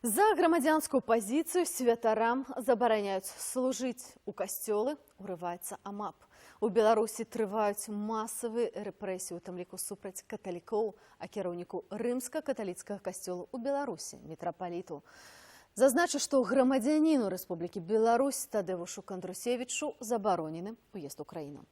За грамадзянскую пазіцыю святарам забараняюць служыць. У касцёлы ўрываецца АМАП. У Беларусі трываюць масавыя рэпрэсіі, у тым ліку супраць каталікоў, а кіраўніку рымска-каталіцкага касцёла ў Беларусі, мітрапаліту. Зазначу, што грамадзяніну Рэспублікі Беларусь Тадеушу Кандрусевічу забаронены уезд у краіну.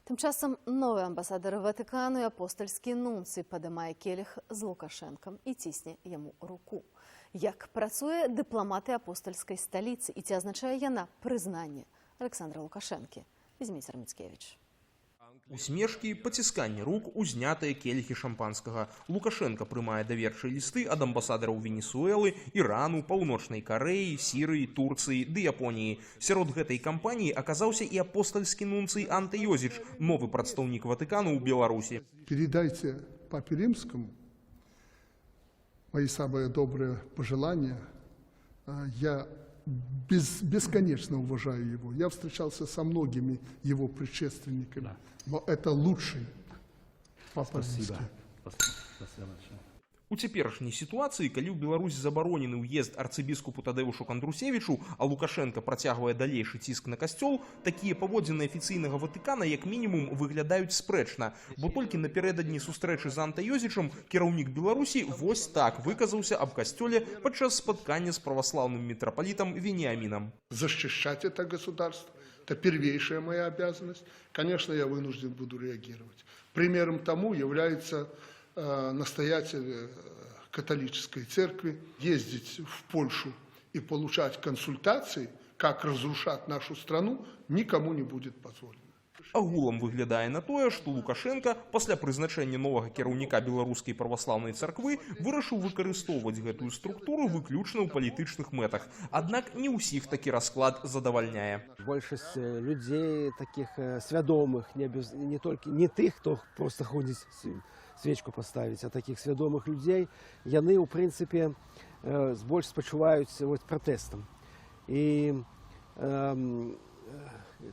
Тым часам новы амбасадар Ватыкану і апостальскі нунцый падымае келіх з Лукашэнкам і цісне яму руку. Як працуе дыпламаты апостальскай сталіцы і ці азначае яна прызнанне Александра Лукашэнкі? Візьміцер Міцкевіч. Усмешкі, пацісканне рук, узнятыя келіхі шампанскага. Лукашенко прымае даверчыя лісты ад амбасадараў Венесуэлы, Ірану, Паўночнай Карэі, Сірыі, Турцыі ды Японіі. Сярод гэтай кампаніі аказаўся і апостальскі нунцый Анте Йозіч, новы прадстаўнік Ватыкану ў Беларусі. Передайте папе Римскому мои самые добрые пожелания. Я бесконечно уважаю его. Я встречался со многими его предшественниками. Но это лучший папа Римский. У цяперашняй сітуацыі, калі ў Беларусь забаронены ўезд арцыбіскупу Тадеушу Кандрусевічу, а Лукашенко працягвае далейшы ціск на касцёл, такія паводзіны афіцыйнага Ватыкана як мінімум выглядаюць спрэчна, бо толькі напярэдадні сустрэчы з Анте Йозічам кіраўнік Беларусі вось так выказаўся аб касцёле падчас спаткання з праваслаўным мітрапалітам Вениамином. Защищать это государство – это первейшая моя обязанность. Конечно, я вынужден буду реагировать. Примером тому является настоятель католической церкви. Ездить в Польшу и получать консультации, как разрушать нашу страну, никому не будет позволено. Агулам выглядае на тое, што Лукашенко пасля прызначэння новага кіраўніка беларускай праваслаўнай царквы вырашыў выкарыстоўваць гэтую структуру выключна ў палітычных мэтах. Аднак не ўсіх такі расклад задавальняе. Большасць людзей такіх свядомых, не тых, хто проста ходзіць свечку поставить, а таких свядомых людей, яны, у прынцыпе, больш спачуваюць пратэстам. І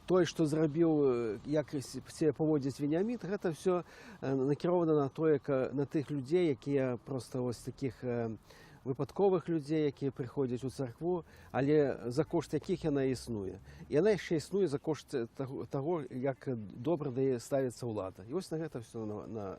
тое, што зрабіў, як себе паводзіць Вениамин, гэта все накірована на тых людзей, якія проста вось такіх выпадковых людзей, якія прыходзяць у царкву, але за кошт якіх яна існуе. Яна яшчэ існуе за кошт таго, як добра да яе ставіцца ўлада. І вось на гэта все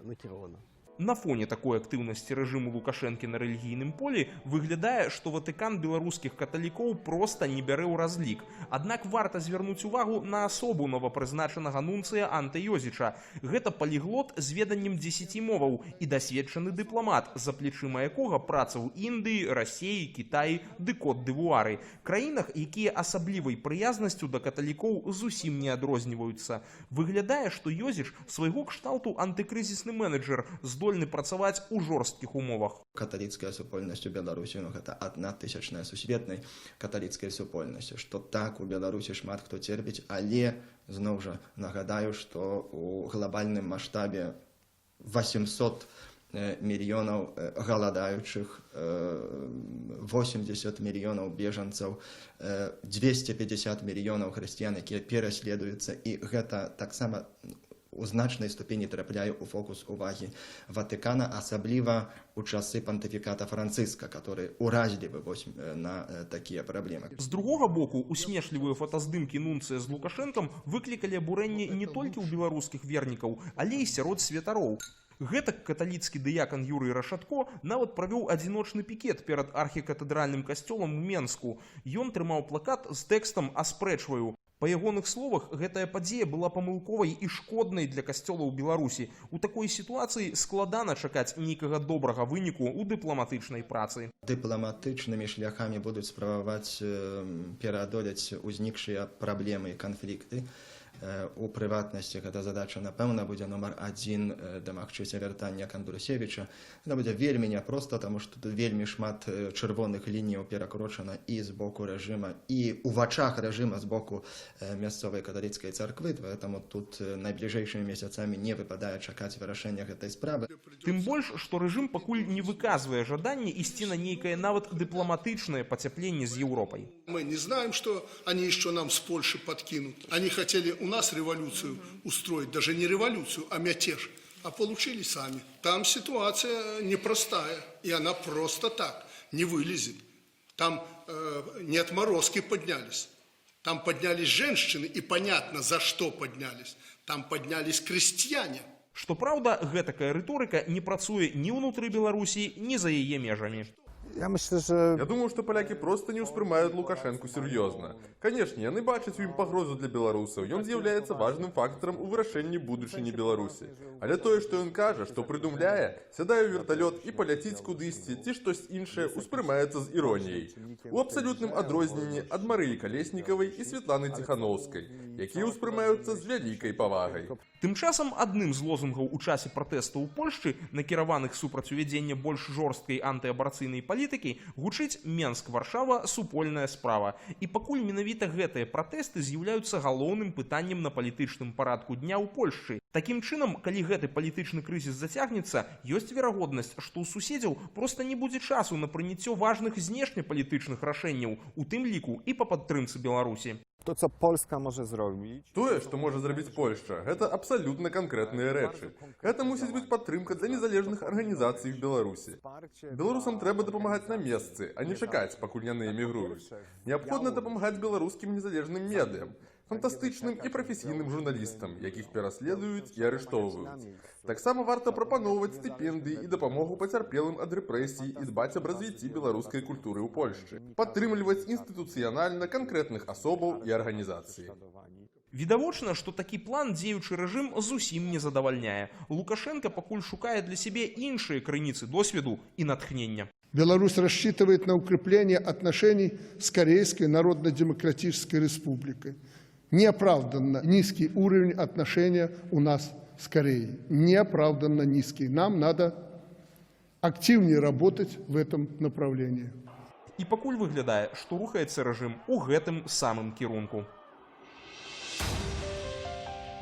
накірована. На фоне такой актыўнасці рэжыму Лукашэнкі на рэлігійным полі выглядае, што Ватыкан беларускіх каталікоў проста не бярэ ў разлік. Аднак варта звярнуць увагу на асобу новапрызначанага нунцыя Анте Йозіча. Гэта паліглот з веданнем 10 моваў і дасведчаны дыпламат, за плечыма якога праца ў Індыі, Расеі, Кітаі ды Кот-д'Івуары. Краінах, якія асаблівай прыязнасцю да каталікоў зусім не адрозніваюцца. Выглядае, што Йозіч свайго кшталту антыкрызісны менеджер, здольны працаваць у жорсткіх умовах. Каталіцкая супольнасць у Беларусі, гэта 1/1000 сусветнай каталіцкай супольнасці, што так у Беларусі шмат хто церпіць, але зноў жа нагадаю, што у глобальным маштабе 800 мільёнаў галадаючых, 80 мільёнаў бежанцаў, 250 мільёнаў хрысціян, якія пераследуюцца, і гэта таксама у значнай ступені трапляе ў фокус увагі Ватыкана, асабліва у часы пантыфіката Францыска, который уразлівы на такія праблемы. З другога боку, усмешлівыя фотаздымкі нунцыя з Лукашэнкам выклікалі абурэнне не толькі ў беларускіх вернікаў, але і сярод святароў. Гэтак каталіцкі дыякан Юрый Рашатко нават правёў адзіночны пікет перад архікатэдральным касцёлам у Менску. Ён трымаў плакат з тэкстам «Аспрэчваю». Па ягоных словах, гэтая падзея была памылковай і шкоднай для касцёла ў Беларусі. У такой сітуацыі складана чакаць нейкага добрага выніку ў дыпламатычнай працы. Дыпламатычнымі шляхамі будуць спрабаваць пераадолець узнікшыя праблемы і канфлікты. У прыватнасці гэта задача, напэўна, будзе нумар 1 дамагчыся вяртання Кандрусевіча. Гэта будзе вельмі няпроста, таму што тут вельмі шмат чырвоных лініяў перакрочана і з боку рэжыма, і ў вачах рэжыма з боку мясцовай каталіцкай царквы, таму тут найбліжэйшымі месяцамі не выпадае чакаць вырашэння гэтай справы. Тым больш, што рэжым пакуль не выказвае жаданне ісці на нейкае нават дыпламатычнае пацяпленне з Еўропай. Мы не знаем, что они еще нам с Польши подкинут. Они хотели у нас революцию устроить, даже не революцию, а мятеж, а получили сами. Там ситуация непростая, и она просто так не вылезет. Там не отморозки поднялись. Там поднялись женщины, и понятно, за что поднялись. Там поднялись крестьяне. Што праўда, гэтакая рыторыка не працуе ні ўнутры Беларусі, ні за яе межамі. Я думаю, что поляки просто не успрымаюць Лукашенку серьезно. Конечно, яны бачаць у ім пагрозу для беларусаў. Ён з'яўляецца важным фактарам у вырашэнні будучыні Беларусі. Але тое, што ён кажа, што прыдумляе, сядае ў верталёт і паляціць кудысьці ці штось іншае, успрымаецца з іроніяй. У абсалютным адрозненні ад Марыі Калеснікавай і Святланы Ціханаўскай, якія ўспрымаюцца з вялікай павагай. Тым часам адным з лозунгаў у часе пратэсту ў Польшчы, накіраваных супраць увядзення больш жорсткай антыабарцыйнай палітыкі, гучыць Менск-Варшава супольная справа. І пакуль менавіта гэтыя пратэсты з'яўляюцца галоўным пытаннем на палітычным парадку дня ў Польшчы. Такім чынам, калі гэты палітычны крызіс зацягнецца, ёсць верагоднасць, што ў суседзяў проста не будзе часу на прыняццё важных знешнепалітычных рашэнняў, у тым ліку і па падтрымцы Беларусі. To, co Polska może zrobić, Тое, што можа зрабіць Польшча, гэта абсалютна канкрэтныя рэчы. Гэта мусіць быць падтрымка для незалежных арганізацый в Беларусі. Беларусам трэба дапамагаць на месцы, а не чакаць, пакуль яны эмігруюць. Неабходна дапамагаць беларускім незалежным медыям, фантастычным і прафесійным журналістам, якіх пераследуюць і арыштоўваюць. Таксама варта прапаноўваць стыпендыі і дапамогу пацярпелым ад рэпрэсій і дбаць аб развіцці беларускай культуры ў Польшчы. Падтрымліваць інстытуцыянальна канкрэтных асобаў і арганізацыі. Відавочна, што такі план дзеючы рэжым зусім не задавальняе. Лукашенко пакуль шукае для сябе іншыя крыніцы досведу і натхнення. Беларусь рассчитывает на укрепление отношений с Корейской Народно-Демократической Республикой. Неоправданно низкий уровень отношения у нас с Кореей. Неоправданно низкий. Нам надо активнее работать в этом направлении. І пакуль выглядае, што рухаецца рэжым у гэтым самым кірунку.